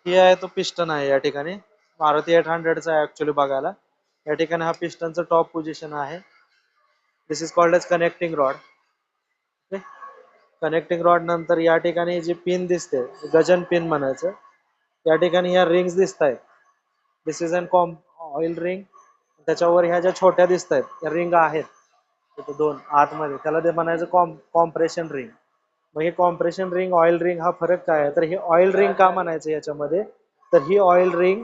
ही आहे तो पिस्टन आहे या ठिकाणी. मारुती 800चा आहे ऍक्च्युली बघायला. या ठिकाणी हा पिस्टनचं टॉप पोझिशन आहे. This is called as connecting rod. Connecting rod नंतर या ठिकाणी जी पिन दिसते गजन पिन म्हणायचं. या ठिकाणी या रिंग्स दिसत आहेत. दिस इज अन ऑइल रिंग. त्याच्यावर ह्या ज्या छोट्या दिसत आहेत या रिंग आहेत तिथे दोन आतमध्ये, त्याला ते म्हणायचं कॉम्प्रेशन रिंग. मग हे कॉम्प्रेशन रिंग ऑइल रिंग हा फरक काय आहे, तर हे ऑइल रिंग का म्हणायचं याच्यामध्ये, तर ही ऑइल रिंग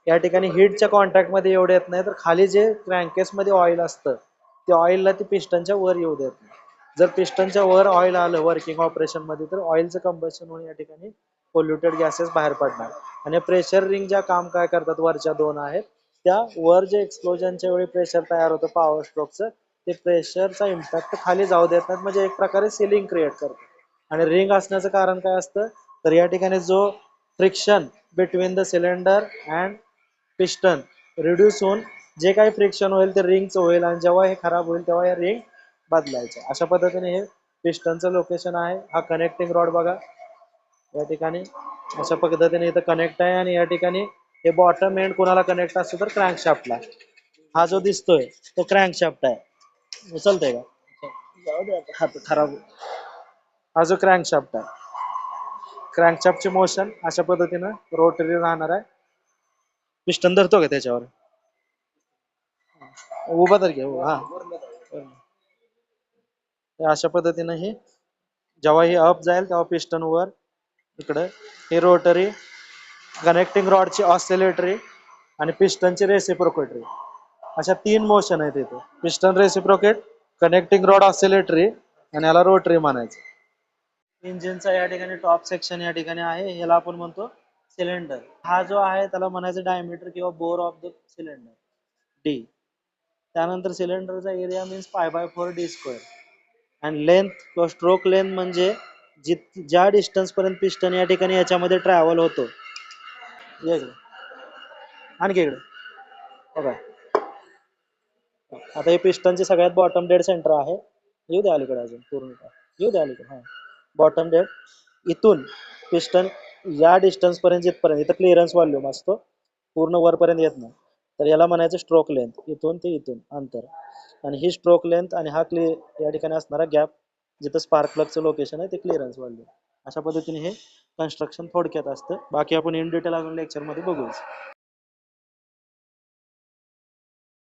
या ठिकाणी हीटच्या कॉन्टॅक्ट मध्ये एवढे येत नाही, तर खाली जे क्रँकेस मध्ये ऑइल असतं ते ऑइलला ती पिस्टनच्या वर येऊ देत नाही. जर पिस्टनच्या वर ऑइल आलं वर्किंग ऑपरेशन मध्ये तर ऑइलचं कंबशन होऊन या ठिकाणी पोल्युटेड गॅसेस बाहेर पडणार. आणि प्रेशर रिंग ज्या काम काय करतात वरच्या दोन आहेत त्या वर जे एक्सप्लोजनच्या वेळी प्रेशर तयार होतं पॉवर स्ट्रोकचं, ते प्रेशरचा इम्पॅक्ट खाली जाऊ देत नाहीत, म्हणजे एक प्रकारे सिलिंग क्रिएट करतात. आणि रिंग असण्याचं कारण काय असतं, तर या ठिकाणी जो friction between the cylinder and piston reduce होऊन जे काही फ्रिक्शन होईल ते रिंगचं होईल, आणि जेव्हा हे खराब होईल तेव्हा या रिंग बदलायचं. अशा पद्धतीने हे पिस्टनचं लोकेशन आहे. हा कनेक्टिंग रॉड बघा या ठिकाणी अशा पद्धतीने इथं कनेक्ट आहे. आणि या ठिकाणी हे बॉटम एंड कोणाला कनेक्ट असतो तर क्रँकशाफ्टला. हा जो दिसतोय तो क्रँकशाफ्ट आहे. उचलतंय का, जाऊ दे आता, हात खराब. हा जो क्रँकशाफ्ट आहे, क्रँकशाफ्टची मोशन अशा पद्धतीनं रोटरी राहणार आहे. पिस्टन धरतो का त्याच्यावर, उभा तर घे हा. अशा पद्धतीनं हे जेव्हा हे अप जाईल तेव्हा पिस्टन वर इकडे हे रोटरी, कनेक्टिंग रॉडची ऑसिलेटरी आणि पिस्टनची रेसिप्रोकेटरी, अशा तीन मोशन आहेत इथे. Piston reciprocate, connecting rod oscillatory आणि याला रोटरी म्हणायचं. इंजिनचा या ठिकाणी टॉप सेक्शन या ठिकाणी आहे, याला आपण म्हणतो सिलेंडर. हा जो आहे त्याला म्हणायचं डायमीटर किंवा bore of the cylinder D. त्यानंतर सिलेंडरचा एरिया मीन्स π/4 d². आणि लेंथ किंवा स्ट्रोक लेंथ म्हणजे ज्या डिस्टन्स पर्यंत पिस्टन या ठिकाणी याच्यामध्ये ट्रॅव्हल होतो. आणखी इकडे बघा, आता हे पिस्टनचे सगळ्यात बॉटम डेड सेंटर आहे. येऊ द्या अलीकडे, अजून पूर्ण येऊ द्या अलीकडे. हा बॉटम डेड, इथून पिस्टन या डिस्टन्स पर्यंत जिथपर्यंत इथं क्लिअरन्स व्हॉल्यूम असतो पूर्ण वरपर्यंत येत नाही, तर याला म्हणायचं स्ट्रोक लेंथ. इथून ते इथून अंतर, आणि ही स्ट्रोक लेंथ आणि हा या ठिकाणी असणारा गॅप जिथं स्पार्क प्लगचं लोकेशन आहे ते क्लिअरन्स व्हॉल्यूम. अशा पद्धतीने हे कन्स्ट्रक्शन थोडक्यात असतं. बाकी आपण इन डिटेल अजून लेक्चरमध्ये बघूच.